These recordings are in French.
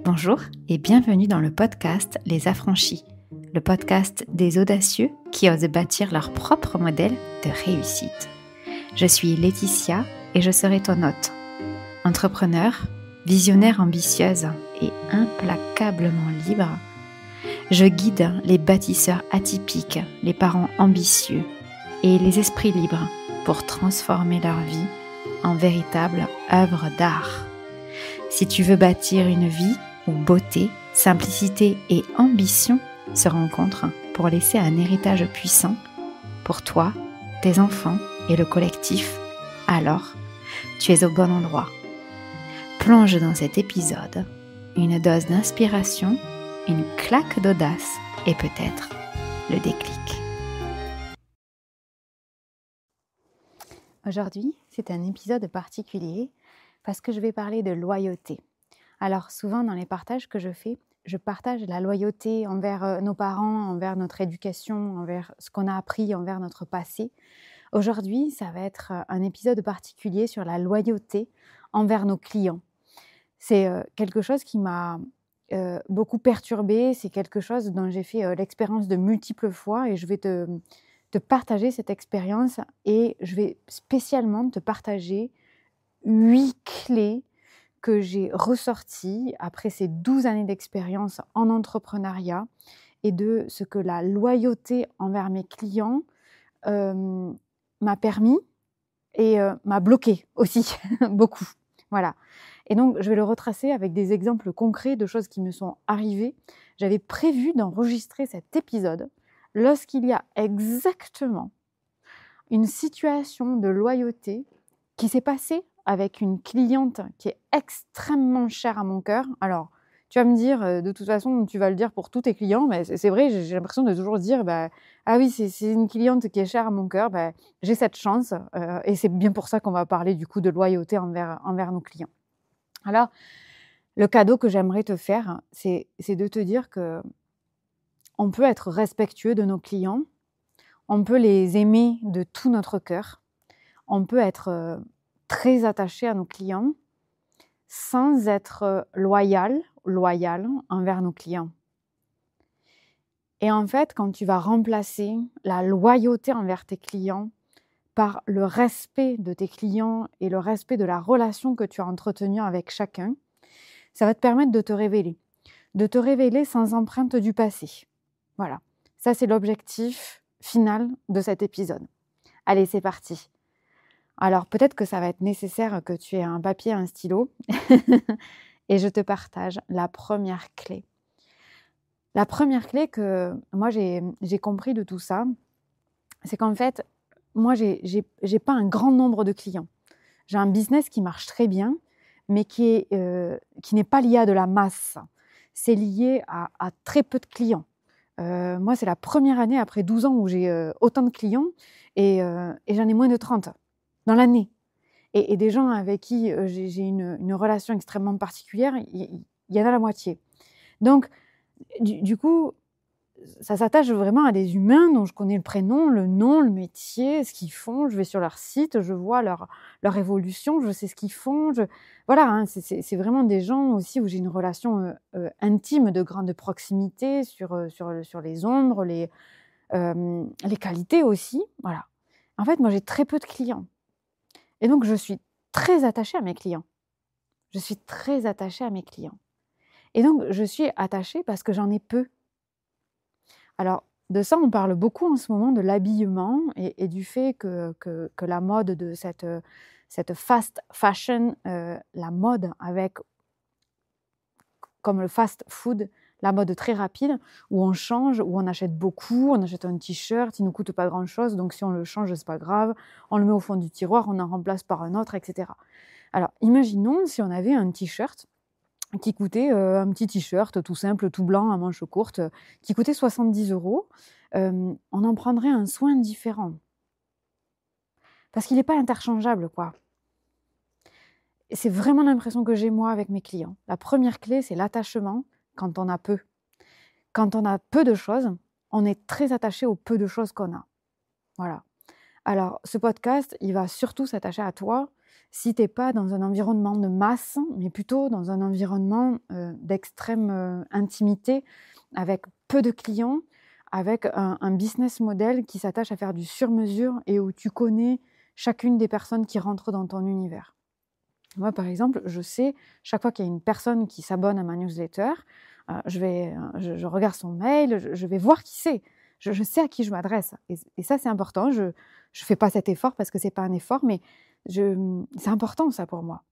Bonjour et bienvenue dans le podcast Les Affranchis, le podcast des audacieux qui osent bâtir leur propre modèle de réussite. Je suis Laetitia et je serai ton hôte. Entrepreneur, visionnaire ambitieuse et implacablement libre, je guide les bâtisseurs atypiques, les parents ambitieux et les esprits libres pour transformer leur vie en véritable œuvre d'art. Si tu veux bâtir une vie où beauté, simplicité et ambition se rencontrent pour laisser un héritage puissant pour toi, tes enfants et le collectif, alors tu es au bon endroit. Plonge dans cet épisode une dose d'inspiration, une claque d'audace et peut-être le déclic. Aujourd'hui, c'est un épisode particulier parce que je vais parler de loyauté. Alors souvent dans les partages que je fais, je partage la loyauté envers nos parents, envers notre éducation, envers ce qu'on a appris, envers notre passé. Aujourd'hui, ça va être un épisode particulier sur la loyauté envers nos clients. C'est quelque chose qui m'a beaucoup perturbée, c'est quelque chose dont j'ai fait l'expérience de multiples fois et je vais te partager cette expérience et je vais spécialement te partager 8 clés que j'ai ressorties après ces 12 années d'expérience en entrepreneuriat et de ce que la loyauté envers mes clients m'a permis et m'a bloqué aussi beaucoup. Voilà. Et donc, je vais le retracer avec des exemples concrets de choses qui me sont arrivées. J'avais prévu d'enregistrer cet épisode lorsqu'il y a exactement une situation de loyauté qui s'est passée avec une cliente qui est extrêmement chère à mon cœur. Alors, tu vas me dire, de toute façon, tu vas le dire pour tous tes clients, mais c'est vrai, j'ai l'impression de toujours dire, ah oui, c'est une cliente qui est chère à mon cœur, j'ai cette chance, et c'est bien pour ça qu'on va parler du coup de loyauté envers nos clients. Alors, le cadeau que j'aimerais te faire, c'est de te dire que on peut être respectueux de nos clients, on peut les aimer de tout notre cœur, on peut être très attaché à nos clients sans être loyal envers nos clients. Et en fait, quand tu vas remplacer la loyauté envers tes clients par le respect de tes clients et le respect de la relation que tu as entretenue avec chacun, ça va te permettre de te révéler sans empreinte du passé. Voilà, ça c'est l'objectif final de cet épisode. Allez, c'est parti. Alors peut-être que ça va être nécessaire que tu aies un papier, un stylo et je te partage la première clé. La première clé que moi j'ai compris de tout ça, c'est qu'en fait, moi j'ai pas un grand nombre de clients. J'ai un business qui marche très bien, mais qui n'est pas lié à de la masse. C'est lié à très peu de clients. Moi, c'est la première année après 12 ans où j'ai autant de clients et j'en ai moins de 30 dans l'année. Et des gens avec qui j'ai une relation extrêmement particulière, il y en a la moitié. Donc, du coup, ça s'attache vraiment à des humains dont je connais le prénom, le nom, le métier, ce qu'ils font. Je vais sur leur site, je vois leur évolution, je sais ce qu'ils font. Voilà, hein, c'est vraiment des gens aussi où j'ai une relation intime, de grande proximité sur les ombres, les qualités aussi. Voilà. En fait, moi, j'ai très peu de clients. Et donc, je suis très attachée à mes clients. Et donc, je suis attachée parce que j'en ai peu. Alors, de ça, on parle beaucoup en ce moment, de l'habillement et du fait que la mode de cette fast fashion, la mode avec, comme le fast food, la mode très rapide, où on change, où on achète beaucoup, on achète un t-shirt, il ne nous coûte pas grand-chose, donc si on le change, c'est pas grave, on le met au fond du tiroir, on en remplace par un autre, etc. Alors, imaginons si on avait un t-shirt qui coûtait, un petit t-shirt tout simple, tout blanc, à manches courtes, qui coûtait 70 €, on en prendrait un soin différent. Parce qu'il n'est pas interchangeable, quoi. Et c'est vraiment l'impression que j'ai moi avec mes clients. La première clé, c'est l'attachement quand on a peu. Quand on a peu de choses, on est très attaché au peu de choses qu'on a. Voilà. Alors, ce podcast, il va surtout s'attacher à toi si tu n'es pas dans un environnement de masse, mais plutôt dans un environnement d'extrême intimité, avec peu de clients, avec un business model qui s'attache à faire du sur-mesure et où tu connais chacune des personnes qui rentrent dans ton univers. Moi, par exemple, je sais, chaque fois qu'il y a une personne qui s'abonne à ma newsletter, je regarde son mail, je vais voir qui c'est. Je sais à qui je m'adresse. Et ça, c'est important. Je ne fais pas cet effort parce que ce n'est pas un effort, mais c'est important, ça, pour moi.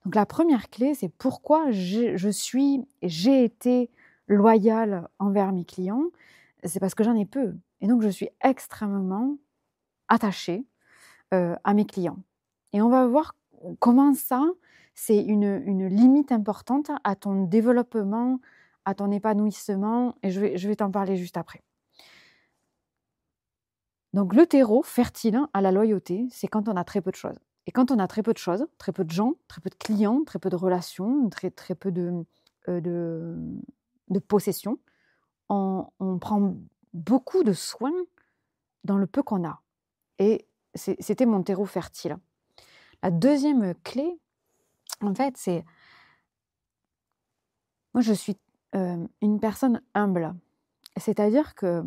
Donc, la première clé, c'est pourquoi j'ai été loyale envers mes clients. C'est parce que j'en ai peu. Et donc, je suis extrêmement attachée à mes clients. Et on va voir comment ça, c'est une limite importante à ton développement, à ton épanouissement. Et je vais t'en parler juste après. Donc, le terreau fertile à la loyauté, c'est quand on a très peu de choses. Et quand on a très peu de choses, très peu de gens, très peu de clients, très peu de relations, très peu de possessions, on prend beaucoup de soin dans le peu qu'on a. Et c'était mon terreau fertile. La deuxième clé, en fait, c'est... Moi, je suis une personne humble. C'est-à-dire que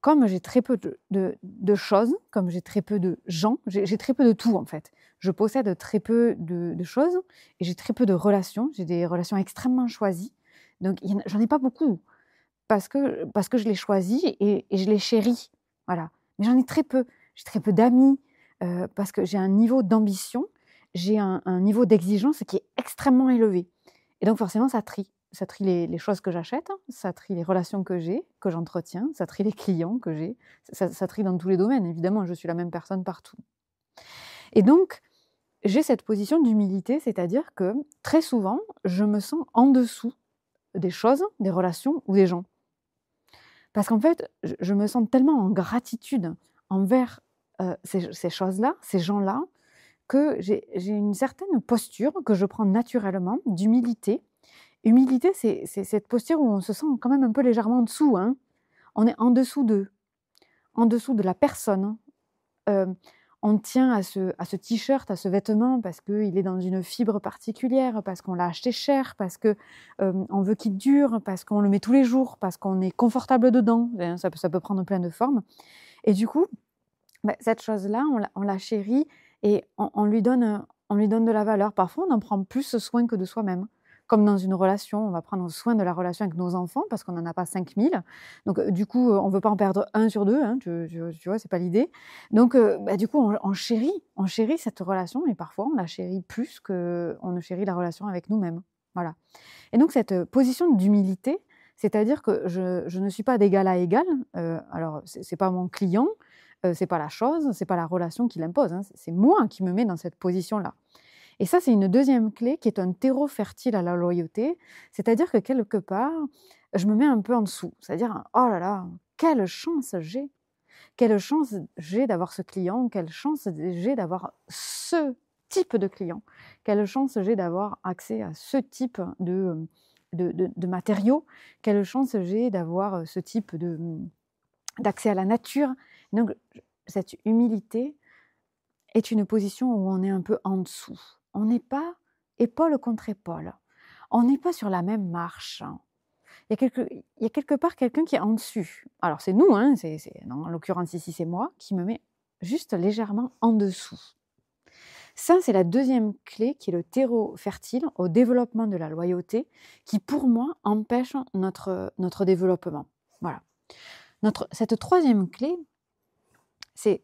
comme j'ai très peu de choses, comme j'ai très peu de gens, j'ai très peu de tout, en fait. Je possède très peu de choses et j'ai très peu de relations. J'ai des relations extrêmement choisies. Donc, j'en ai pas beaucoup parce que je les choisis et je les chéris. Voilà. Mais j'en ai très peu. J'ai très peu d'amis parce que j'ai un niveau d'ambition, j'ai un niveau d'exigence qui est extrêmement élevé. Et donc, forcément, ça trie. Ça trie les choses que j'achète, ça trie les relations que j'ai, que j'entretiens, ça trie les clients que j'ai, ça trie dans tous les domaines. Évidemment, je suis la même personne partout. Et donc, j'ai cette position d'humilité, c'est-à-dire que très souvent, je me sens en dessous des choses, des relations ou des gens. Parce qu'en fait, je me sens tellement en gratitude envers ces choses-là, ces gens-là, que j'ai une certaine posture que je prends naturellement d'humilité. Humilité, c'est cette posture où on se sent quand même un peu légèrement en dessous. Hein. On est en dessous d'eux, en dessous de la personne. On tient à ce t-shirt, à ce vêtement, parce qu'il est dans une fibre particulière, parce qu'on l'a acheté cher, parce qu'on veut qu'il dure, parce qu'on le met tous les jours, parce qu'on est confortable dedans. Ça peut prendre plein de formes. Et du coup, cette chose-là, on la chérit et on lui donne de la valeur. Parfois, on en prend plus soin que de soi-même. Comme dans une relation, on va prendre soin de la relation avec nos enfants parce qu'on n'en a pas 5000. Donc, du coup, on ne veut pas en perdre un sur deux. Hein, tu vois, ce n'est pas l'idée. Donc, du coup, on chérit cette relation et parfois, on la chérit plus qu'on ne chérit la relation avec nous-mêmes. Voilà. Et donc, cette position d'humilité, c'est-à-dire que je ne suis pas d'égal à égal. Alors, ce n'est pas mon client, c'est pas la chose, c'est pas la relation qui l'impose. Hein, c'est moi qui me mets dans cette position-là. Et ça, c'est une deuxième clé qui est un terreau fertile à la loyauté. C'est-à-dire que quelque part, je me mets un peu en dessous. C'est-à-dire, oh là là, quelle chance j'ai! Quelle chance j'ai d'avoir ce client, quelle chance j'ai d'avoir ce type de client, quelle chance j'ai d'avoir accès à ce type de matériaux, quelle chance j'ai d'avoir ce type d'accès à la nature. Donc, cette humilité est une position où on est un peu en dessous. On n'est pas épaule contre épaule. On n'est pas sur la même marche. Il y a quelque part quelqu'un qui est en dessus. Alors, c'est nous, hein, en l'occurrence ici, c'est moi, qui me met juste légèrement en dessous. Ça, c'est la deuxième clé qui est le terreau fertile au développement de la loyauté qui, pour moi, empêche notre développement. Voilà. Cette troisième clé, c'est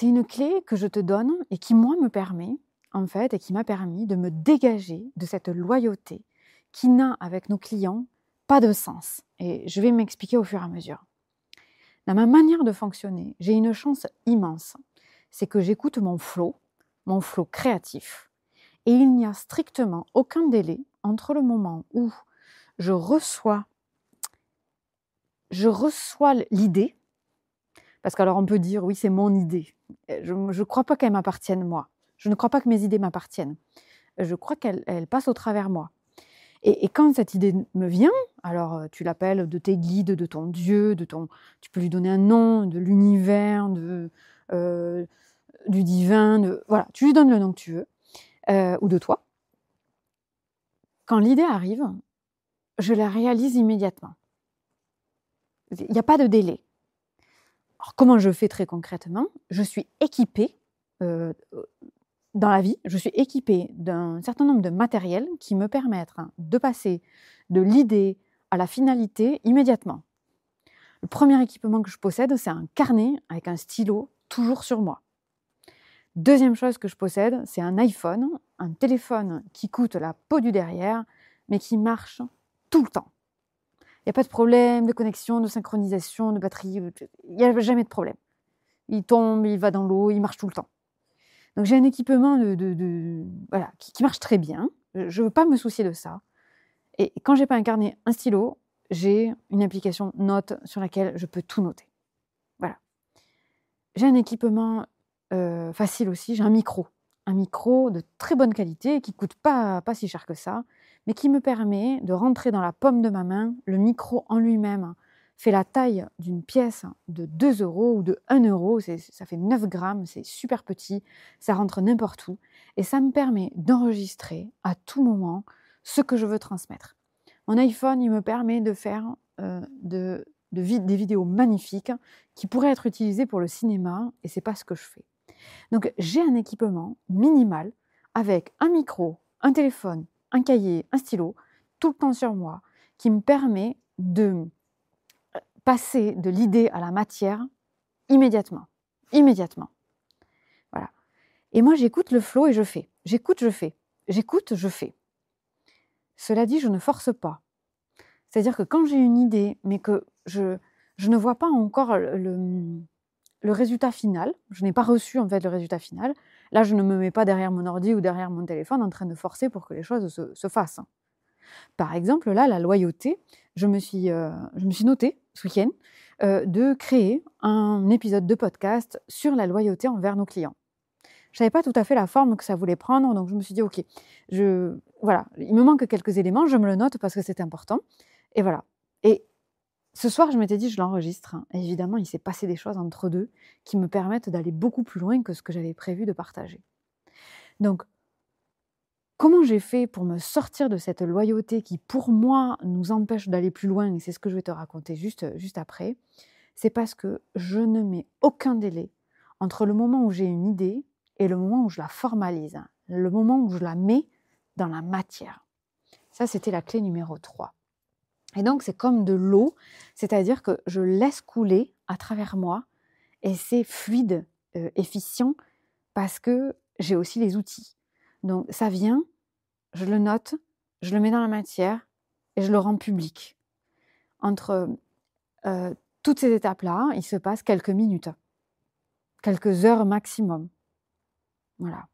une clé que je te donne et qui, moi, me permet, en fait, et qui m'a permis de me dégager de cette loyauté qui n'a, avec nos clients, pas de sens. Et je vais m'expliquer au fur et à mesure. Dans ma manière de fonctionner, j'ai une chance immense. C'est que j'écoute mon flow créatif. Et il n'y a strictement aucun délai entre le moment où je reçois l'idée. Parce qu'alors on peut dire, oui, c'est mon idée. Je ne crois pas qu'elle m'appartienne, moi. Je ne crois pas que mes idées m'appartiennent. Je crois qu'elles passent au travers moi. Et quand cette idée me vient, alors tu l'appelles de tes guides, de ton Dieu, tu peux lui donner un nom, de l'univers, du divin, voilà, tu lui donnes le nom que tu veux, ou de toi. Quand l'idée arrive, je la réalise immédiatement. Il n'y a pas de délai. Alors, comment je fais très concrètement? Je suis équipée, dans la vie, je suis équipée d'un certain nombre de matériels qui me permettent de passer de l'idée à la finalité immédiatement. Le premier équipement que je possède, c'est un carnet avec un stylo toujours sur moi. Deuxième chose que je possède, c'est un iPhone, un téléphone qui coûte la peau du derrière, mais qui marche tout le temps. Il n'y a pas de problème de connexion, de synchronisation, de batterie, il n'y a jamais de problème. Il tombe, il va dans l'eau, il marche tout le temps. Donc j'ai un équipement voilà, qui marche très bien, je ne veux pas me soucier de ça. Et quand je n'ai pas un carnet, un stylo, j'ai une application notes sur laquelle je peux tout noter. Voilà. J'ai un équipement facile aussi, j'ai un micro de très bonne qualité qui ne coûte pas si cher que ça, mais qui me permet de rentrer dans la paume de ma main. Le micro en lui-même fait la taille d'une pièce de 2 € ou de 1 €, ça fait 9 grammes, c'est super petit, ça rentre n'importe où, et ça me permet d'enregistrer à tout moment ce que je veux transmettre. Mon iPhone, il me permet de faire des vidéos magnifiques qui pourraient être utilisées pour le cinéma, et c'est pas ce que je fais. Donc j'ai un équipement minimal avec un micro, un téléphone, un cahier, un stylo, tout le temps sur moi, qui me permet de passer de l'idée à la matière immédiatement. Voilà. Et moi, j'écoute le flow et je fais. J'écoute, je fais. J'écoute, je fais. Cela dit, je ne force pas. C'est-à-dire que quand j'ai une idée, mais que je ne vois pas encore le résultat final, je n'ai pas reçu en fait le résultat final, là, je ne me mets pas derrière mon ordi ou derrière mon téléphone en train de forcer pour que les choses se fassent. Par exemple, là, la loyauté, je me suis notée ce week-end de créer un épisode de podcast sur la loyauté envers nos clients. Je ne savais pas tout à fait la forme que ça voulait prendre, donc je me suis dit, ok, voilà, il me manque quelques éléments, je me le note parce que c'est important, et voilà. Et ce soir, je m'étais dit, je l'enregistre, et évidemment, il s'est passé des choses entre deux qui me permettent d'aller beaucoup plus loin que ce que j'avais prévu de partager. Donc, comment j'ai fait pour me sortir de cette loyauté qui, pour moi, nous empêche d'aller plus loin, et c'est ce que je vais te raconter juste après, c'est parce que je ne mets aucun délai entre le moment où j'ai une idée et le moment où je la formalise, le moment où je la mets dans la matière. Ça, c'était la clé numéro 3. Et donc, c'est comme de l'eau, c'est-à-dire que je laisse couler à travers moi et c'est fluide, efficient, parce que j'ai aussi les outils. Donc, ça vient, je le note, je le mets dans la matière et je le rends public. Entre toutes ces étapes-là, il se passe quelques minutes, quelques heures maximum. Voilà.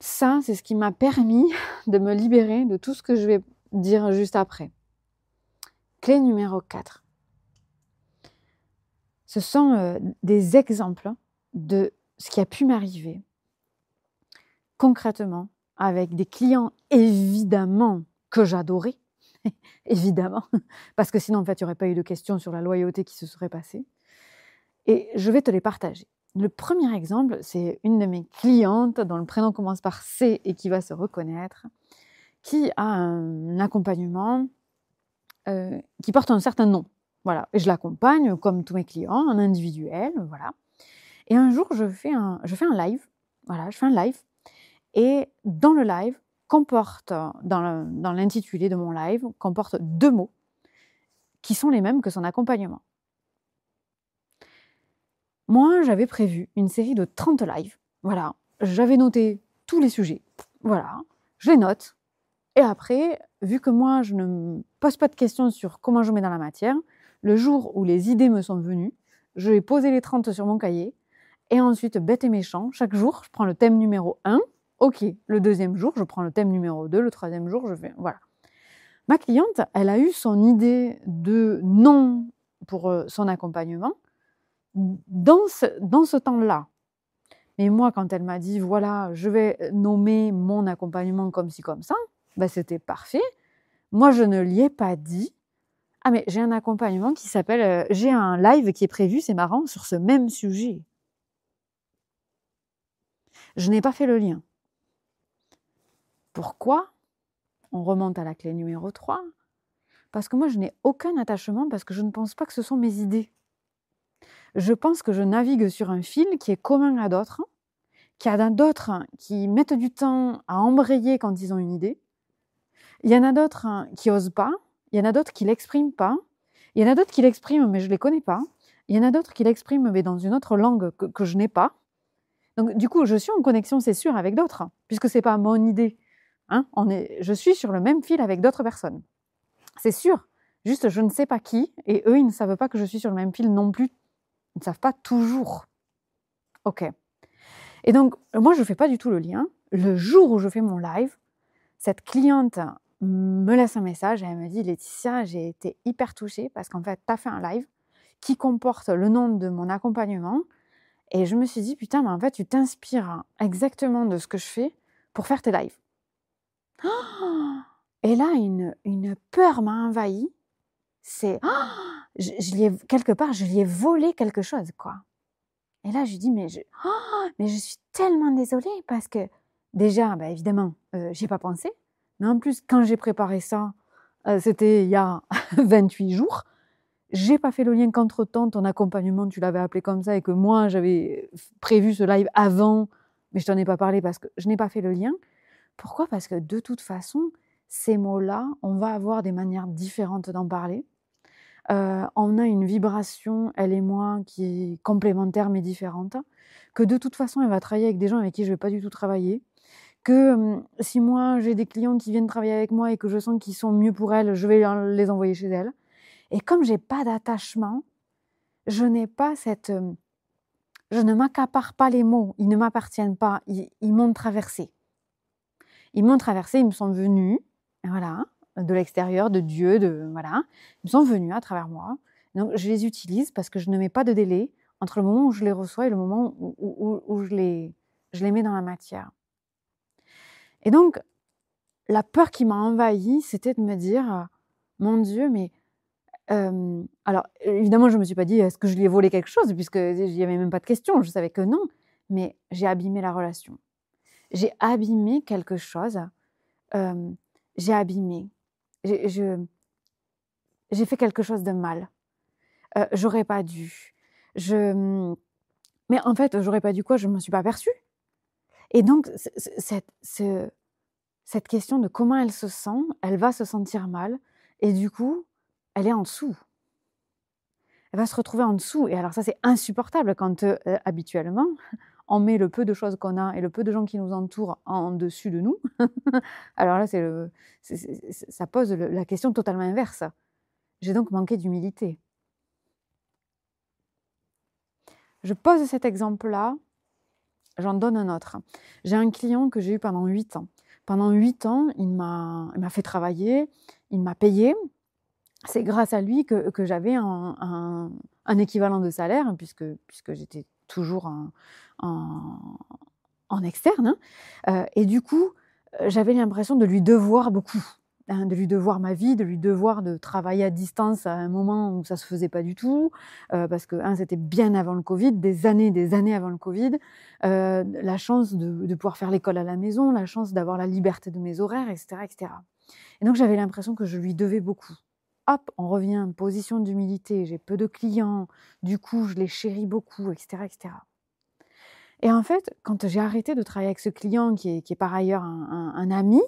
Ça, c'est ce qui m'a permis de me libérer de tout ce que je vais dire juste après. Clé numéro 4. Ce sont des exemples de ce qui a pu m'arriver concrètement avec des clients évidemment que j'adorais, évidemment, parce que sinon en fait il n'y aurait pas eu de questions sur la loyauté qui se serait passée. Et je vais te les partager. Le premier exemple, c'est une de mes clientes dont le prénom commence par C et qui va se reconnaître, qui a un accompagnement qui porte un certain nom. Voilà. Et je l'accompagne comme tous mes clients, en individuel, voilà. Et un jour, je fais un live. Voilà, je fais un live. Et dans le live, dans l'intitulé de mon live, comporte 2 mots qui sont les mêmes que son accompagnement. Moi, j'avais prévu une série de 30 lives. Voilà, j'avais noté tous les sujets. Voilà, je les note. Et après, vu que moi, je ne me pose pas de questions sur comment je mets dans la matière, le jour où les idées me sont venues, je vais poser les 30 sur mon cahier. Et ensuite, bête et méchant, chaque jour, je prends le thème numéro 1. Ok, le deuxième jour, je prends le thème numéro 2. Le troisième jour, je fais... Voilà. Ma cliente, elle a eu son idée de nom pour son accompagnement dans ce temps-là. Mais moi, quand elle m'a dit, voilà, je vais nommer mon accompagnement comme ci, comme ça, ben, c'était parfait. Moi, je ne lui ai pas dit, ah mais j'ai un accompagnement qui s'appelle, j'ai un live qui est prévu, c'est marrant, sur ce même sujet. Je n'ai pas fait le lien. Pourquoi? On remonte à la clé numéro 3. Parce que moi, je n'ai aucun attachement parce que je ne pense pas que ce sont mes idées. Je pense que je navigue sur un fil qui est commun à d'autres, qu'il y en a d'autres qui mettent du temps à embrayer quand ils ont une idée. Il y en a d'autres qui n'osent pas. Il y en a d'autres qui ne l'expriment pas. Il y en a d'autres qui l'expriment, mais je ne les connais pas. Il y en a d'autres qui l'expriment, mais dans une autre langue que je n'ai pas. Donc, du coup, je suis en connexion, c'est sûr, avec d'autres, puisque ce n'est pas mon idée. Je suis sur le même fil avec d'autres personnes. C'est sûr. Juste, je ne sais pas qui, et eux, ils ne savent pas que je suis sur le même fil non plus. Ils ne savent pas toujours. Ok. Et donc, moi, je ne fais pas du tout le lien. Le jour où je fais mon live, cette cliente me laisse un message et elle me dit « Laetitia, j'ai été hyper touchée parce qu'en fait, tu as fait un live qui comporte le nom de mon accompagnement. Et je me suis dit, putain, mais en fait, tu t'inspires exactement de ce que je fais pour faire tes lives. » Et là, une peur m'a envahie. C'est, quelque part, je lui ai volé quelque chose, quoi. Et là, je lui dis, mais je suis tellement désolée parce que déjà, évidemment, j'y ai pas pensé. Mais en plus, quand j'ai préparé ça, c'était il y a 28 jours. J'ai pas fait le lien qu'entre-temps, ton accompagnement, tu l'avais appelé comme ça et que moi, j'avais prévu ce live avant, mais je t'en ai pas parlé parce que je n'ai pas fait le lien. Pourquoi? Parce que de toute façon, ces mots-là, on va avoir des manières différentes d'en parler. On a une vibration, elle et moi, qui est complémentaire mais différente, que de toute façon, elle va travailler avec des gens avec qui je ne vais pas du tout travailler, que si moi, j'ai des clients qui viennent travailler avec moi et que je sens qu'ils sont mieux pour elles, je vais les envoyer chez elles. Et comme je n'ai pas d'attachement, je n'ai pas cette... je ne m'accapare pas les mots, ils ne m'appartiennent pas, ils m'ont traversé. Ils m'ont traversé, ils me sont venus, voilà, de l'extérieur, de Dieu, voilà. Ils me sont venus à travers moi. Donc, je les utilise parce que je ne mets pas de délai entre le moment où je les reçois et le moment où je les mets dans la matière. Et donc, la peur qui m'a envahie, c'était de me dire, mon Dieu, mais... alors, évidemment, je ne me suis pas dit, est-ce que je lui ai volé quelque chose, puisque il n'y avait même pas de question, je savais que non. Mais j'ai abîmé la relation. J'ai abîmé quelque chose. J'ai abîmé. J'ai fait quelque chose de mal. J'aurais pas dû. Mais en fait, j'aurais pas dû quoi? Je ne me suis pas aperçue. Et donc, cette question de comment elle se sent, elle va se sentir mal. Et du coup, elle est en dessous. Elle va se retrouver en dessous. Et alors ça, c'est insupportable quand habituellement, on met le peu de choses qu'on a et le peu de gens qui nous entourent en dessus de nous. Alors là, ça pose la question totalement inverse. J'ai donc manqué d'humilité. Je pose cet exemple-là, j'en donne un autre. J'ai un client que j'ai eu pendant 8 ans. Pendant 8 ans, il m'a fait travailler, il m'a payé. C'est grâce à lui que j'avais un équivalent de salaire, puisque j'étais toujours en externe. Et du coup, j'avais l'impression de lui devoir beaucoup. De lui devoir ma vie, de lui devoir de travailler à distance à un moment où ça ne se faisait pas du tout, parce que c'était bien avant le Covid, des années avant le Covid, la chance de pouvoir faire l'école à la maison, la chance d'avoir la liberté de mes horaires, etc., etc. Et donc j'avais l'impression que je lui devais beaucoup. Hop, on revient en position d'humilité, j'ai peu de clients, du coup je les chéris beaucoup, etc., etc. Et en fait, quand j'ai arrêté de travailler avec ce client qui est par ailleurs un ami,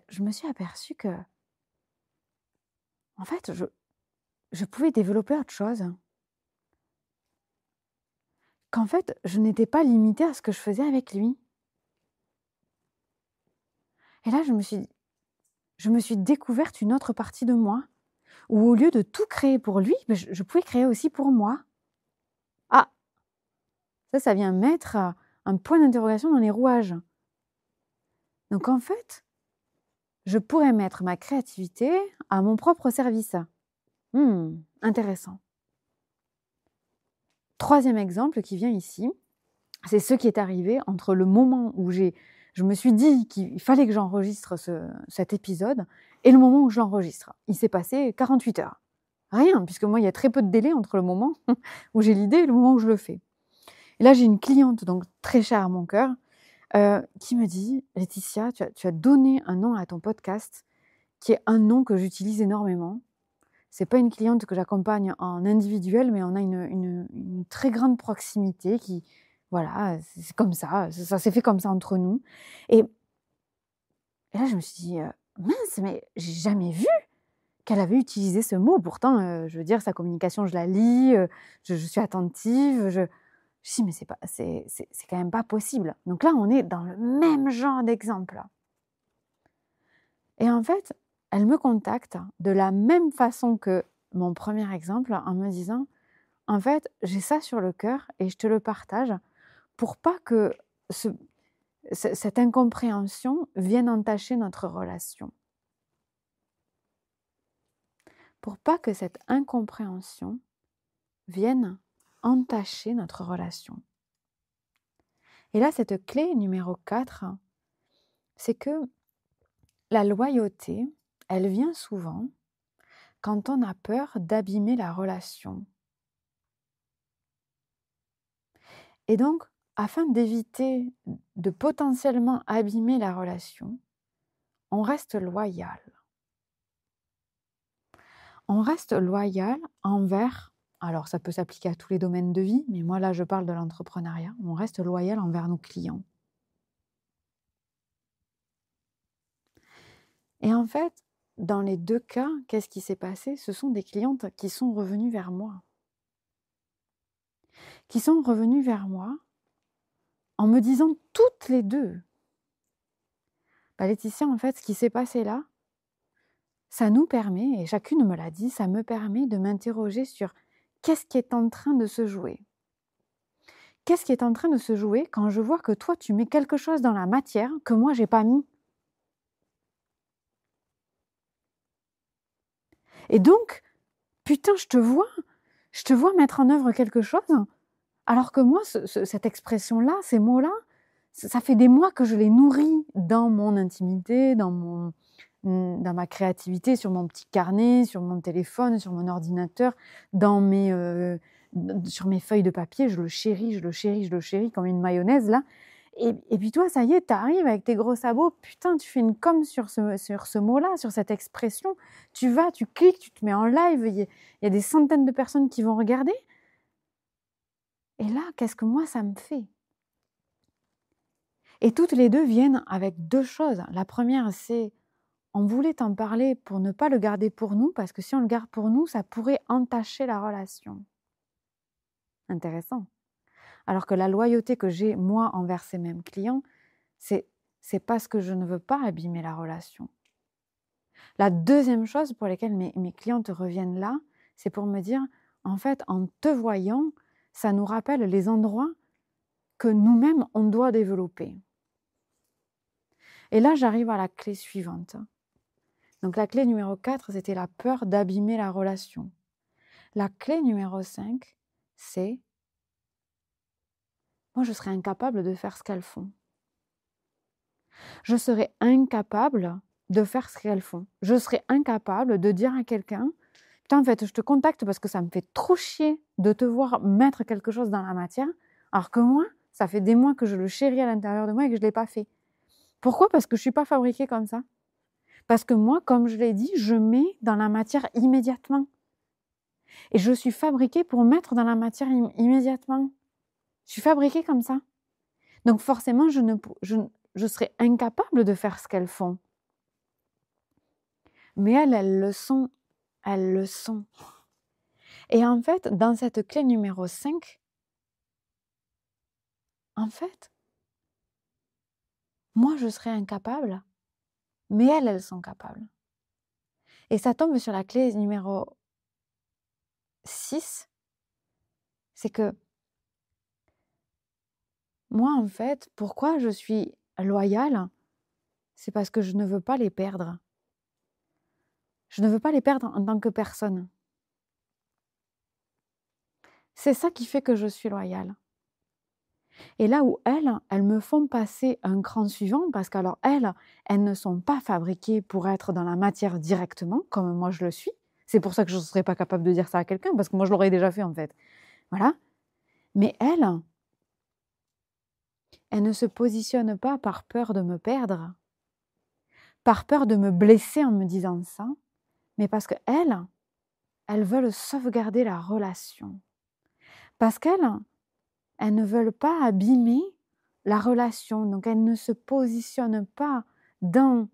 je me suis aperçue que, en fait, je pouvais développer autre chose. Qu'en fait, je n'étais pas limitée à ce que je faisais avec lui. Et là, je me suis découverte une autre partie de moi, où au lieu de tout créer pour lui, je pouvais créer aussi pour moi. Ah, ça vient mettre un point d'interrogation dans les rouages. Donc en fait, je pourrais mettre ma créativité à mon propre service. Intéressant. Troisième exemple qui vient ici, c'est ce qui est arrivé entre le moment où je me suis dit qu'il fallait que j'enregistre cet épisode et le moment où je l'enregistre. Il s'est passé 48 heures. Rien, puisque moi, il y a très peu de délai entre le moment où j'ai l'idée et le moment où je le fais. Et là, j'ai une cliente donc très chère à mon cœur qui me dit: «Laetitia, tu as donné un nom à ton podcast qui est un nom que j'utilise énormément». C'est pas une cliente que j'accompagne en individuel, mais on a une très grande proximité qui voilà, c'est comme ça s'est fait comme ça entre nous et là, je me suis dit: «Mince, mais j'ai jamais vu qu'elle avait utilisé ce mot». Pourtant, je veux dire sa communication, je la lis, je suis attentive, je me suis dit: «Mais c'est quand même pas possible». Donc là, on est dans le même genre d'exemple là et en fait, elle me contacte de la même façon que mon premier exemple en me disant: «En fait, j'ai ça sur le cœur et je te le partage pour pas que ce cette incompréhension vienne entacher notre relation. Pour pas que cette incompréhension vienne entacher notre relation». Et là, cette clé numéro 4, c'est que la loyauté, elle vient souvent quand on a peur d'abîmer la relation. Et donc, afin d'éviter de potentiellement abîmer la relation, on reste loyal. On reste loyal envers, alors ça peut s'appliquer à tous les domaines de vie, mais moi là je parle de l'entrepreneuriat, on reste loyal envers nos clients. Et en fait, dans les deux cas, qu'est-ce qui s'est passé? Ce sont des clientes qui sont revenues vers moi. Qui sont revenues vers moi en me disant toutes les deux: «Bah Laetitia, en fait, ce qui s'est passé là, ça nous permet, et chacune me l'a dit, ça me permet de m'interroger sur qu'est-ce qui est en train de se jouer. Qu'est-ce qui est en train de se jouer quand je vois que toi, tu mets quelque chose dans la matière que moi, j'ai pas mis? Et donc, putain, je te vois mettre en œuvre quelque chose, alors que moi, cette expression-là, ces mots-là, ça fait des mois que je les nourris dans mon intimité, dans ma créativité, sur mon petit carnet, sur mon téléphone, sur mon ordinateur, sur mes feuilles de papier. Je le chéris, je le chéris, je le chéris comme une mayonnaise, là. Et puis toi, ça y est, tu arrives avec tes gros sabots, putain, tu fais une com sur ce mot-là, sur cette expression. Tu vas, tu cliques, tu te mets en live, il y a des centaines de personnes qui vont regarder. Et là, qu'est-ce que moi, ça me fait? Et toutes les deux viennent avec deux choses. La première, c'est: on voulait t'en parler pour ne pas le garder pour nous, parce que si on le garde pour nous, ça pourrait entacher la relation. Intéressant. Alors que la loyauté que j'ai, moi, envers ces mêmes clients, c'est parce que je ne veux pas abîmer la relation. La deuxième chose pour laquelle mes clientes reviennent là, c'est pour me dire: en fait, en te voyant, ça nous rappelle les endroits que nous-mêmes, on doit développer. Et là, j'arrive à la clé suivante. Donc la clé numéro 4, c'était la peur d'abîmer la relation. La clé numéro 5, c'est: moi, je serais incapable de faire ce qu'elles font. Je serais incapable de faire ce qu'elles font. Je serais incapable de dire à quelqu'un: putain, en fait, je te contacte parce que ça me fait trop chier de te voir mettre quelque chose dans la matière, alors que moi, ça fait des mois que je le chéris à l'intérieur de moi et que je ne l'ai pas fait. Pourquoi? Parce que je ne suis pas fabriquée comme ça. Parce que moi, comme je l'ai dit, je mets dans la matière immédiatement. Et je suis fabriquée pour mettre dans la matière immédiatement. Je suis fabriquée comme ça. Donc forcément, je serais incapable de faire ce qu'elles font. Mais elles le sont. Elles le sont. Et en fait, dans cette clé numéro 5, en fait, moi, je serais incapable, mais elles sont capables. Et ça tombe sur la clé numéro 6, c'est que moi, en fait, pourquoi je suis loyale? C'est parce que je ne veux pas les perdre. Je ne veux pas les perdre en tant que personne. C'est ça qui fait que je suis loyale. Et là où elles me font passer un cran suivant, parce qu'alors elles ne sont pas fabriquées pour être dans la matière directement, comme moi je le suis. C'est pour ça que je ne serais pas capable de dire ça à quelqu'un, parce que moi je l'aurais déjà fait en fait. Voilà. Mais elles Elle ne se positionne pas par peur de me perdre, par peur de me blesser en me disant ça, mais parce qu'elles veulent sauvegarder la relation. Parce qu'elles ne veulent pas abîmer la relation. Donc, elles ne se positionnent pas dans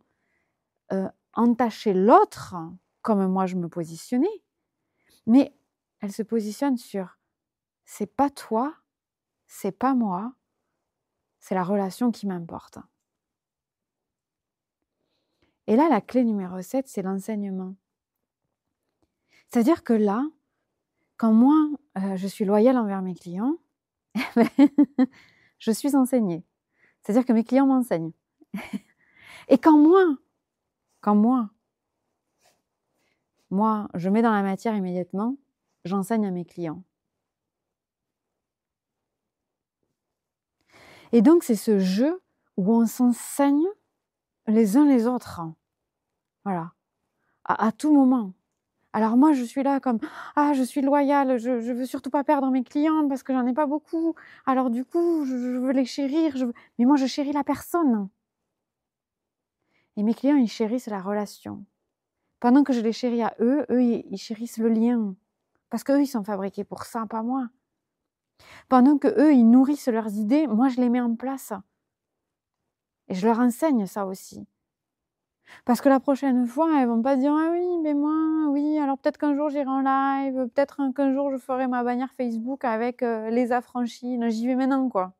entacher l'autre, comme moi je me positionnais, mais elles se positionnent sur « c'est pas toi, c'est pas moi, c'est la relation qui m'importe ». Et là, la clé numéro 7, c'est l'enseignement. C'est-à-dire que là, quand moi, je suis loyale envers mes clients, je suis enseignée. C'est-à-dire que mes clients m'enseignent. Et quand moi, je mets dans la matière immédiatement, j'enseigne à mes clients. Et donc, c'est ce jeu où on s'enseigne les uns les autres. Voilà. À tout moment. Alors moi, je suis là comme « Ah, je suis loyale, je veux surtout pas perdre mes clients parce que j'en ai pas beaucoup. Alors du coup, je veux les chérir. Mais moi, je chéris la personne. » Et mes clients, ils chérissent la relation. Pendant que je les chéris à eux, ils chérissent le lien. Parce qu'eux, ils sont fabriqués pour ça, pas moi. Pendant qu'eux, ils nourrissent leurs idées, moi, je les mets en place. Et je leur enseigne ça aussi. Parce que la prochaine fois, elles vont pas dire « Ah oui, mais moi, oui, alors peut-être qu'un jour j'irai en live, peut-être qu'un jour je ferai ma bannière Facebook avec les affranchis. » Non, j'y vais maintenant, quoi.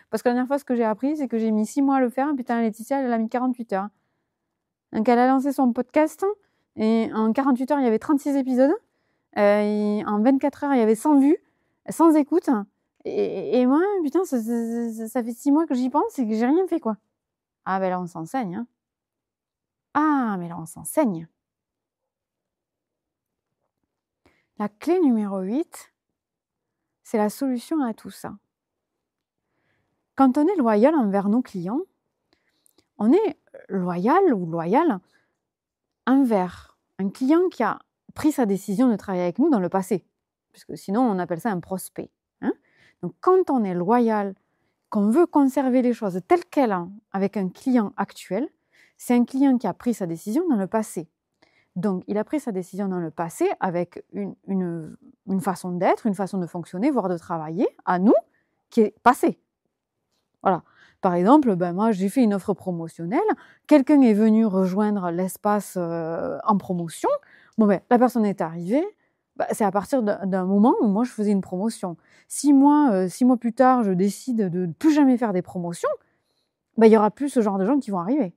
Parce que la dernière fois, ce que j'ai appris, c'est que j'ai mis 6 mois à le faire. Putain, Laetitia, elle a mis 48 heures. Donc, elle a lancé son podcast et en 48 heures, il y avait 36 épisodes. Et en 24 heures, il y avait 100 vues, sans écoute. Et moi, putain, ça fait 6 mois que j'y pense et que j'ai rien fait, quoi. Ah, ben là, on s'enseigne, hein. Ah, mais là, on s'enseigne. La clé numéro 8, c'est la solution à tout ça. Quand on est loyal envers nos clients, on est loyal ou loyal envers un client qui a pris sa décision de travailler avec nous dans le passé. Puisque sinon, on appelle ça un prospect. Hein. Donc, quand on est loyal, qu'on veut conserver les choses telles quelles avec un client actuel, c'est un client qui a pris sa décision dans le passé. Donc, il a pris sa décision dans le passé avec une façon d'être, une façon de fonctionner, voire de travailler, à nous, qui est passée. Voilà. Par exemple, moi, j'ai fait une offre promotionnelle, quelqu'un est venu rejoindre l'espace en promotion, la personne est arrivée, c'est à partir d'un moment où moi, je faisais une promotion. 6 mois plus tard, je décide de ne plus jamais faire des promotions, il n'y aura plus ce genre de gens qui vont arriver.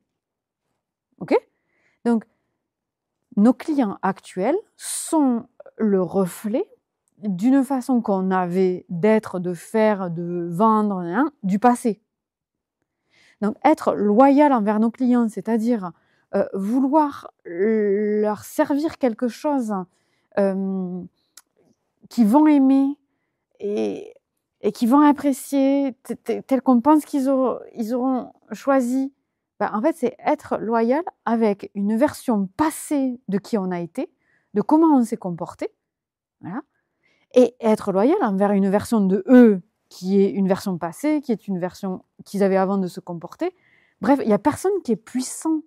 OK ? Donc, nos clients actuels sont le reflet d'une façon qu'on avait d'être, de faire, de vendre, du passé. Donc, être loyal envers nos clients, c'est-à-dire vouloir leur servir quelque chose qu'ils vont aimer et qui vont apprécier, tel qu'on pense qu'ils auront choisi. En fait, c'est être loyal avec une version passée de qui on a été, de comment on s'est comporté, voilà, et être loyal envers une version de eux qui est une version passée, qui est une version qu'ils avaient avant de se comporter. Bref, il n'y a personne qui est puissant.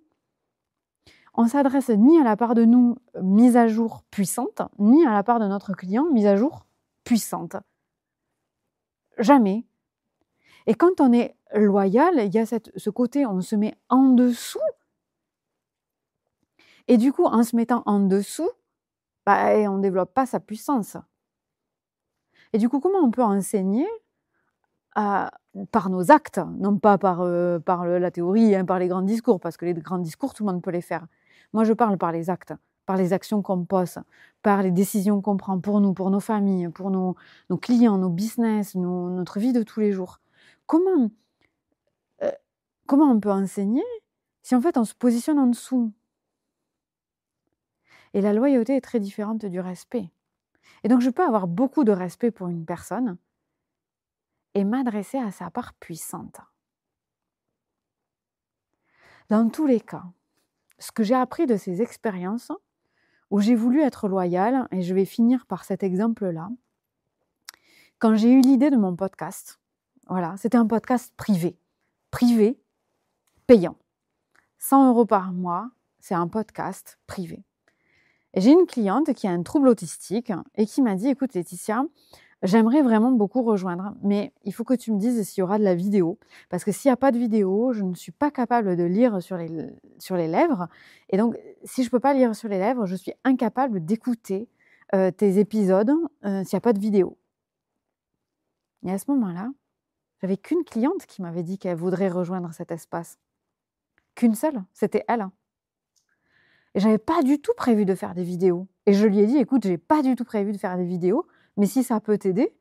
On ne s'adresse ni à la part de nous, mise à jour puissante, ni à la part de notre client, mise à jour puissante. Jamais. Et quand on est loyal, il y a ce côté, on se met en dessous. Et du coup, en se mettant en dessous, on ne développe pas sa puissance. Et du coup, comment on peut enseigner par nos actes, non pas par la théorie, par les grands discours, parce que les grands discours, tout le monde peut les faire. Moi, je parle par les actes, par les actions qu'on pose, par les décisions qu'on prend pour nous, pour nos familles, pour nos clients, nos business, notre vie de tous les jours. Comment on peut enseigner si en fait on se positionne en dessous? Et la loyauté est très différente du respect. Et donc je peux avoir beaucoup de respect pour une personne et m'adresser à sa part puissante. Dans tous les cas, ce que j'ai appris de ces expériences où j'ai voulu être loyale, et je vais finir par cet exemple-là, quand j'ai eu l'idée de mon podcast, Voilà, c'était un podcast privé, payant. 100 € par mois, c'est un podcast privé. Et j'ai une cliente qui a un trouble autistique et qui m'a dit, écoute Laetitia, j'aimerais vraiment beaucoup rejoindre, mais il faut que tu me dises s'il y aura de la vidéo. Parce que s'il n'y a pas de vidéo, je ne suis pas capable de lire sur les lèvres. Et donc, si je ne peux pas lire sur les lèvres, je suis incapable d'écouter tes épisodes s'il n'y a pas de vidéo. Et à ce moment-là, j'avais qu'une cliente qui m'avait dit qu'elle voudrait rejoindre cet espace. Qu'une seule, c'était elle. Et j'avais pas du tout prévu de faire des vidéos. Et je lui ai dit, écoute, j'ai pas du tout prévu de faire des vidéos, mais si ça peut t'aider,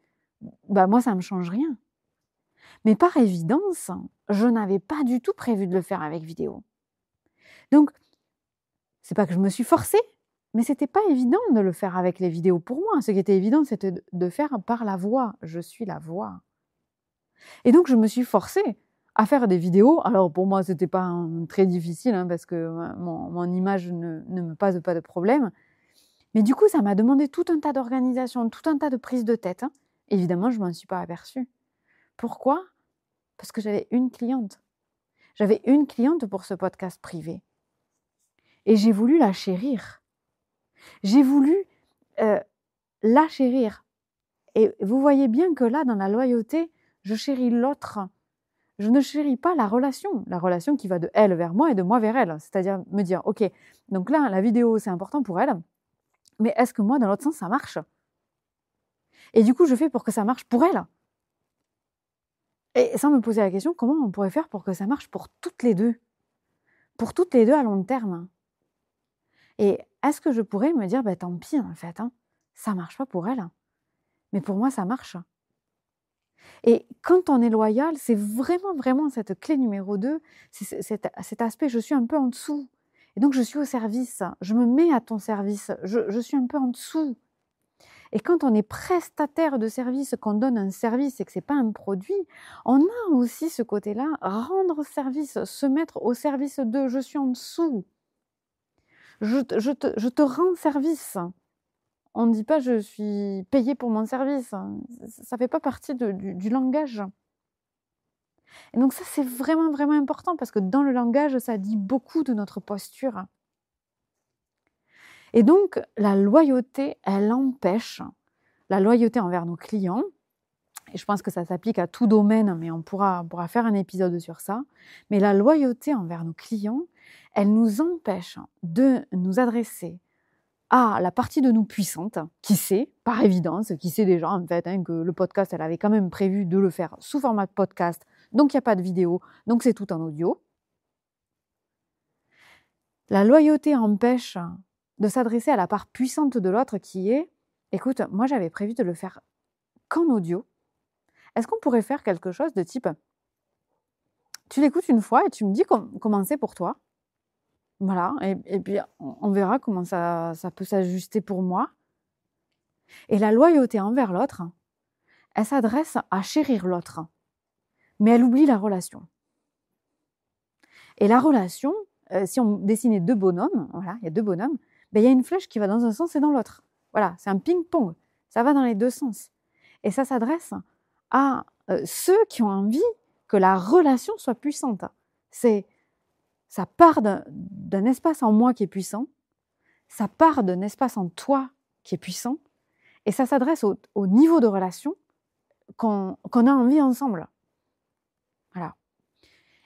bah moi, ça me change rien. Mais par évidence, je n'avais pas du tout prévu de le faire avec vidéo. Donc, c'est pas que je me suis forcée, mais c'était pas évident de le faire avec les vidéos pour moi. Ce qui était évident, c'était de faire par la voix. Je suis la voix. Et donc, je me suis forcée à faire des vidéos. Alors, pour moi, c'était pas très difficile, parce que mon image ne me pose pas de problème. Mais du coup, ça m'a demandé tout un tas d'organisation, tout un tas de prises de tête. Évidemment, je ne m'en suis pas aperçue. Pourquoi ? Parce que j'avais une cliente. J'avais une cliente pour ce podcast privé. Et j'ai voulu la chérir. J'ai voulu la chérir. Et vous voyez bien que là, dans la loyauté, je chéris l'autre. Je ne chéris pas la relation qui va de elle vers moi et de moi vers elle. C'est-à-dire me dire, ok, donc là, la vidéo, c'est important pour elle, mais est-ce que moi, dans l'autre sens, ça marche ? Et du coup, je fais pour que ça marche pour elle. Et sans me poser la question, comment on pourrait faire pour que ça marche pour toutes les deux ? Pour toutes les deux à long terme. Et est-ce que je pourrais me dire, tant pis en fait, ça marche pas pour elle, mais pour moi ça marche. Et quand on est loyal, c'est vraiment cette clé numéro 2, c'est cet aspect, je suis un peu en dessous. Et donc je suis au service, je me mets à ton service, je suis un peu en dessous. Et quand on est prestataire de service, qu'on donne un service et que ce n'est pas un produit, on a aussi ce côté-là, rendre service, se mettre au service de « je suis en dessous ». Je te rends service. On ne dit pas « je suis payé pour mon service ». Ça ne fait pas partie du langage. Et donc ça, c'est vraiment important parce que dans le langage, ça dit beaucoup de notre posture. Et donc, la loyauté, elle empêche, la loyauté envers nos clients, et je pense que ça s'applique à tout domaine, mais on pourra faire un épisode sur ça, mais la loyauté envers nos clients, elle nous empêche de nous adresser à la partie de nous puissante, qui sait, par évidence, qui sait déjà en fait que le podcast, elle avait quand même prévu de le faire sous format de podcast, donc il n'y a pas de vidéo, donc c'est tout en audio. La loyauté empêche de s'adresser à la part puissante de l'autre qui est, écoute, moi j'avais prévu de le faire qu'en audio. Est-ce qu'on pourrait faire quelque chose de type, tu l'écoutes une fois et tu me dis comment c'est pour toi. Voilà, et puis on verra comment ça peut s'ajuster pour moi. Et la loyauté envers l'autre, elle s'adresse à chérir l'autre, mais elle oublie la relation. Et la relation, si on dessinait deux bonhommes, voilà, il y a deux bonhommes, il y a une flèche qui va dans un sens et dans l'autre. Voilà, c'est un ping-pong, ça va dans les deux sens. Et ça s'adresse à ceux qui ont envie que la relation soit puissante. Ça part d'un espace en moi qui est puissant, ça part d'un espace en toi qui est puissant, et ça s'adresse au niveau de relation qu'on a envie ensemble. Voilà.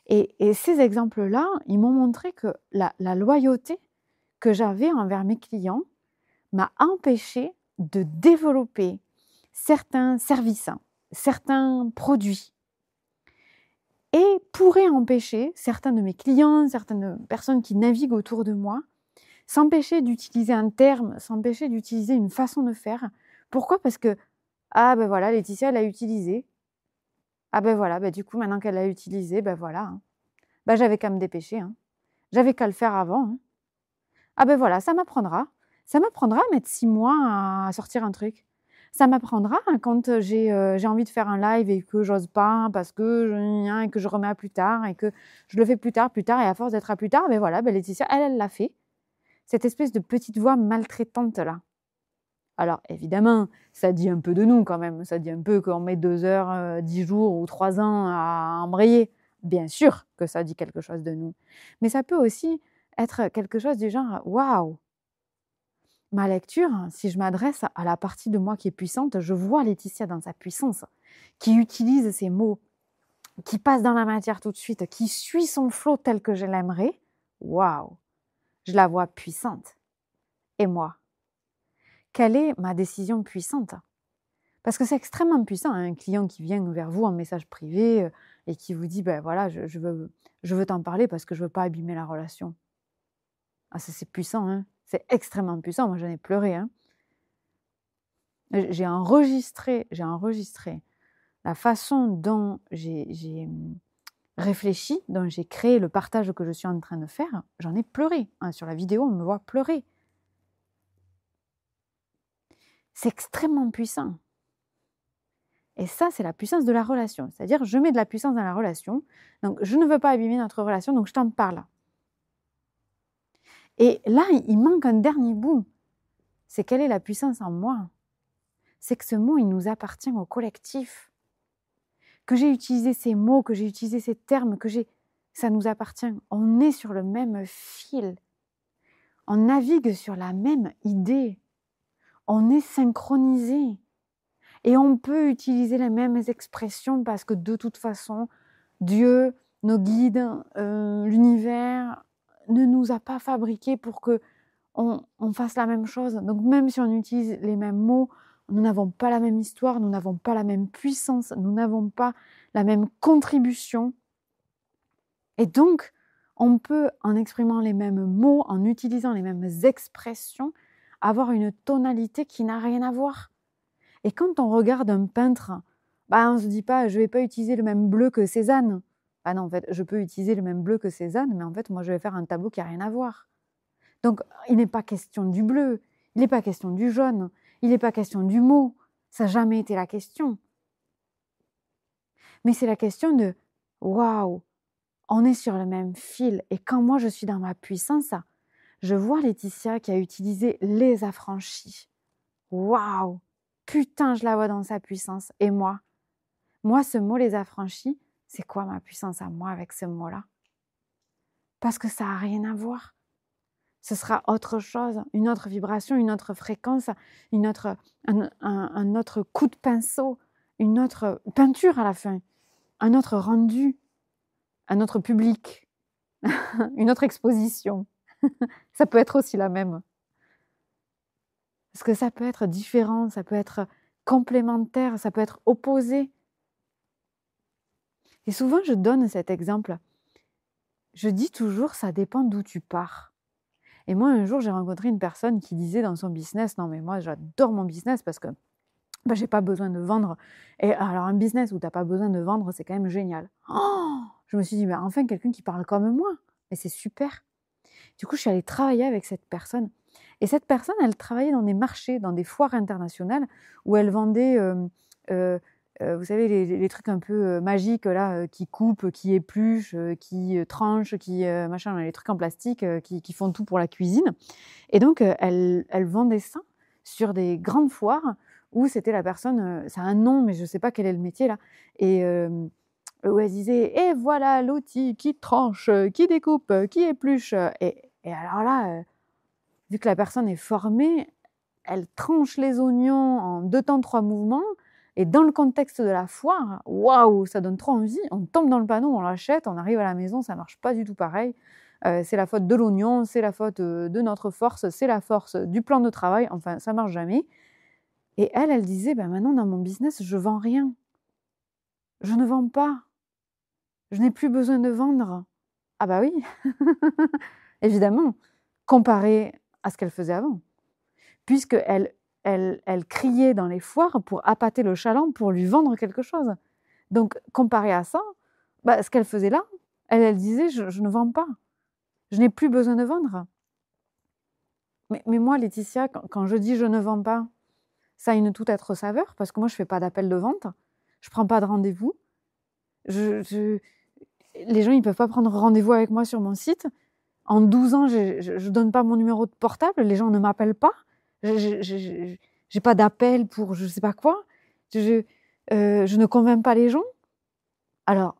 Et ces exemples-là, ils m'ont montré que la loyauté que j'avais envers mes clients m'a empêché de développer certains services, certains produits, et pourrait empêcher certains de mes clients, certaines personnes qui naviguent autour de moi, s'empêcher d'utiliser un terme, s'empêcher d'utiliser une façon de faire. Pourquoi ? Parce que, voilà, Laetitia, elle l'a utilisé. Voilà, du coup, maintenant qu'elle l'a utilisé, voilà. J'avais qu'à me dépêcher. J'avais qu'à le faire avant. Voilà, ça m'apprendra. Ça m'apprendra à mettre 6 mois à sortir un truc. Ça m'apprendra quand j'ai envie de faire un live et que j'ose pas parce que je remets à plus tard et que je le fais plus tard et à force d'être à plus tard, Laetitia, elle l'a fait. Cette espèce de petite voix maltraitante là. Alors évidemment, ça dit un peu de nous quand même, ça dit un peu qu'on met 2 heures, 10 jours ou 3 ans à embrayer. Bien sûr que ça dit quelque chose de nous, mais ça peut aussi être quelque chose du genre: «Waouh! Ma lecture, si je m'adresse à la partie de moi qui est puissante, je vois Laetitia dans sa puissance, qui utilise ses mots, qui passe dans la matière tout de suite, qui suit son flot tel que je l'aimerais. Waouh! Je la vois puissante. Et moi, quelle est ma décision puissante?» Parce que c'est extrêmement puissant, hein, un client qui vient vers vous en message privé et qui vous dit: «Ben voilà, je veux t'en parler parce que je veux pas abîmer la relation». Ah ça, c'est puissant, hein, c'est extrêmement puissant. Moi, j'en ai pleuré, hein. J'ai enregistré la façon dont j'ai réfléchi, dont j'ai créé le partage que je suis en train de faire. J'en ai pleuré, hein, sur la vidéo, on me voit pleurer. C'est extrêmement puissant. Et ça, c'est la puissance de la relation. C'est-à-dire, je mets de la puissance dans la relation, donc je ne veux pas abîmer notre relation, donc je t'en parle. Et là, il manque un dernier bout. C'est quelle est la puissance en moi? C'est que ce mot, il nous appartient au collectif. Que j'ai utilisé ces mots, que j'ai utilisé ces termes, ça nous appartient. On est sur le même fil. On navigue sur la même idée. On est synchronisé. Et on peut utiliser les mêmes expressions parce que de toute façon, Dieu, nos guides, l'univers ne nous a pas fabriqués pour que on fasse la même chose. Donc même si on utilise les mêmes mots, nous n'avons pas la même histoire, nous n'avons pas la même puissance, nous n'avons pas la même contribution. Et donc, on peut, en exprimant les mêmes mots, en utilisant les mêmes expressions, avoir une tonalité qui n'a rien à voir. Et quand on regarde un peintre, on ne se dit pas « je ne vais pas utiliser le même bleu que Cézanne ». Ah non, en fait, je peux utiliser le même bleu que Cézanne, mais en fait, moi, je vais faire un tableau qui n'a rien à voir. Donc, il n'est pas question du bleu, il n'est pas question du jaune, il n'est pas question du mot. Ça n'a jamais été la question. Mais c'est la question de « waouh, on est sur le même fil ». Et quand moi, je suis dans ma puissance, je vois Laetitia qui a utilisé les affranchis. Waouh! Putain, je la vois dans sa puissance. Et moi, ce mot, les affranchis, c'est quoi ma puissance à moi avec ce mot-là? Parce que ça n'a rien à voir. Ce sera autre chose, une autre vibration, une autre fréquence, un autre coup de pinceau, une autre peinture à la fin, un autre rendu, un autre public, une autre exposition. Ça peut être aussi la même. Parce que ça peut être différent, ça peut être complémentaire, ça peut être opposé. Et souvent, je donne cet exemple. Je dis toujours, ça dépend d'où tu pars. Et moi, un jour, j'ai rencontré une personne qui disait dans son business, non mais moi, j'adore mon business parce que j'ai pas besoin de vendre. Et alors, un business où t'as pas besoin de vendre, c'est quand même génial. Oh, je me suis dit, mais enfin, quelqu'un qui parle comme moi. Mais c'est super. Du coup, je suis allée travailler avec cette personne. Et cette personne, elle travaillait dans des marchés, dans des foires internationales où elle vendait, vous savez, les trucs un peu magiques, là, qui coupent, qui épluchent, qui tranchent, machin, les trucs en plastique qui font tout pour la cuisine. Et donc, elle vendait ça sur des grandes foires où c'était la personne, ça a un nom, mais je ne sais pas quel est le métier là, et où elle disait: «Et voilà l'outil qui tranche, qui découpe, qui épluche». Et alors là, vu que la personne est formée, elle tranche les oignons en 2 temps 3 mouvements, et dans le contexte de la foire, waouh, ça donne trop envie. On tombe dans le panneau, on l'achète, on arrive à la maison, ça ne marche pas du tout pareil. C'est la faute de l'oignon, c'est la faute de notre force, c'est la force du plan de travail, enfin ça ne marche jamais. Et elle disait: maintenant dans mon business, je ne vends rien. Je ne vends pas. Je n'ai plus besoin de vendre. Ah bah oui, évidemment, comparé à ce qu'elle faisait avant. Puisqu'elle elle criait dans les foires pour appâter le chaland, pour lui vendre quelque chose. Donc comparé à ça, ce qu'elle faisait là, elle disait: je ne vends pas. Je n'ai plus besoin de vendre. Mais moi, Laetitia, quand je dis je ne vends pas, ça a une toute autre saveur, parce que moi, je ne fais pas d'appel de vente, je ne prends pas de rendez-vous. Les gens, ils ne peuvent pas prendre rendez-vous avec moi sur mon site. En 12 ans, je ne donne pas mon numéro de portable, les gens ne m'appellent pas. j'ai pas d'appel pour je sais pas quoi, je ne convainc pas les gens. Alors,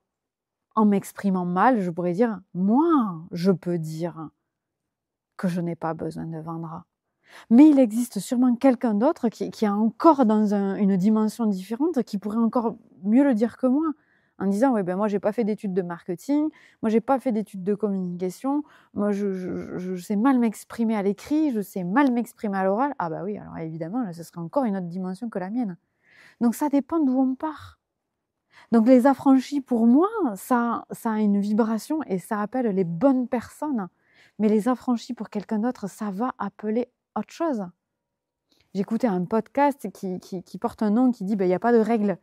en m'exprimant mal, je pourrais dire, moi, je peux dire que je n'ai pas besoin de vendre. Mais il existe sûrement quelqu'un d'autre qui est encore dans une dimension différente, qui pourrait encore mieux le dire que moi, en disant: «Ouais, ben moi j'ai pas fait d'études de marketing, moi j'ai pas fait d'études de communication, moi je sais mal m'exprimer à l'écrit, je sais mal m'exprimer à l'oral». Ah bah oui, alors évidemment, là, ce serait encore une autre dimension que la mienne. Donc ça dépend d'où on part. Donc les affranchis, pour moi, ça a une vibration et ça appelle les bonnes personnes. Mais les affranchis, pour quelqu'un d'autre, ça va appeler autre chose. J'écoutais un podcast qui porte un nom qui dit il y a pas de règles.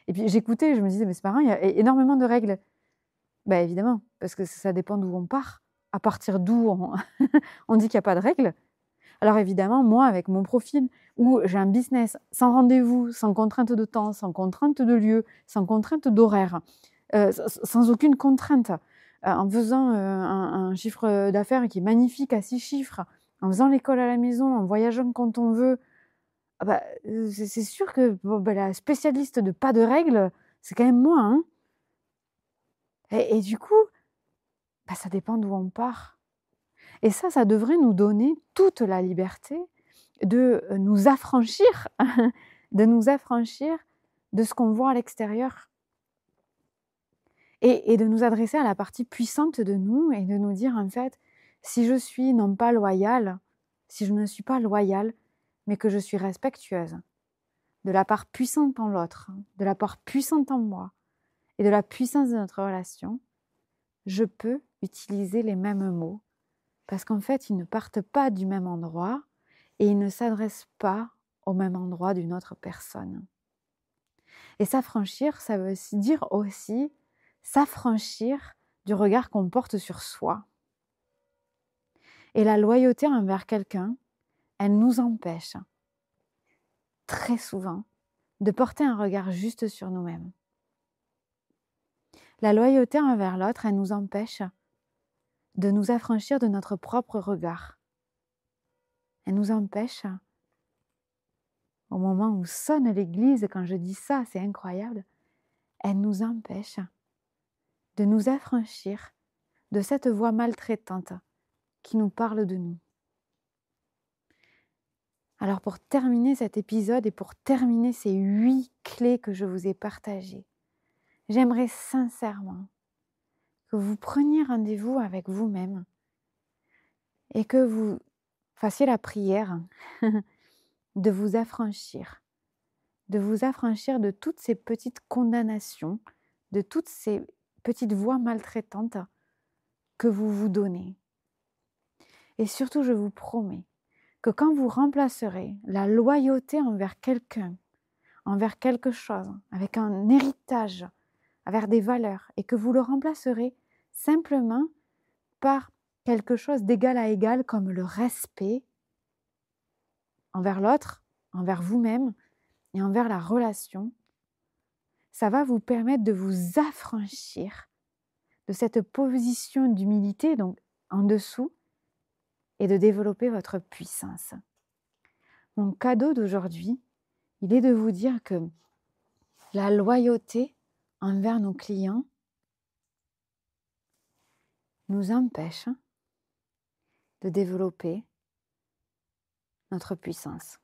Et puis j'écoutais, je me disais mais c'est pas vrai, il y a énormément de règles. Évidemment, parce que ça dépend d'où on part. À partir d'où on dit qu'il y a pas de règles. Alors évidemment, moi, avec mon profil où j'ai un business sans rendez-vous, sans contrainte de temps, sans contrainte de lieu, sans contrainte d'horaire, sans aucune contrainte, en faisant un chiffre d'affaires qui est magnifique à 6 chiffres, en faisant l'école à la maison, en voyageant quand on veut, c'est sûr que la spécialiste de pas de règles, c'est quand même moi. Hein. Et du coup, ça dépend d'où on part. Et ça devrait nous donner toute la liberté de nous affranchir, de nous affranchir de ce qu'on voit à l'extérieur. Et de nous adresser à la partie puissante de nous et de nous dire en fait, si je suis non pas loyale, si je ne suis pas loyale, mais que je suis respectueuse de la part puissante en l'autre, de la part puissante en moi et de la puissance de notre relation, je peux utiliser les mêmes mots parce qu'en fait, ils ne partent pas du même endroit et ils ne s'adressent pas au même endroit d'une autre personne. Et s'affranchir, ça veut dire aussi s'affranchir du regard qu'on porte sur soi. Et la loyauté envers quelqu'un, elle nous empêche très souvent de porter un regard juste sur nous-mêmes. La loyauté envers l'autre, elle nous empêche de nous affranchir de notre propre regard. Elle nous empêche, au moment où sonne l'église, quand je dis ça, c'est incroyable, elle nous empêche de nous affranchir de cette voix maltraitante qui nous parle de nous. Alors pour terminer cet épisode et pour terminer ces 8 clés que je vous ai partagées, j'aimerais sincèrement que vous preniez rendez-vous avec vous-même et que vous fassiez la prière de vous affranchir de toutes ces petites condamnations, de toutes ces petites voix maltraitantes que vous vous donnez. Et surtout, je vous promets que quand vous remplacerez la loyauté envers quelqu'un, envers quelque chose, avec un héritage, avec des valeurs, et que vous le remplacerez simplement par quelque chose d'égal à égal comme le respect envers l'autre, envers vous-même et envers la relation, ça va vous permettre de vous affranchir de cette position d'humilité, donc en dessous, et de développer votre puissance. Mon cadeau d'aujourd'hui, il est de vous dire que la loyauté envers nos clients nous empêche de développer notre puissance.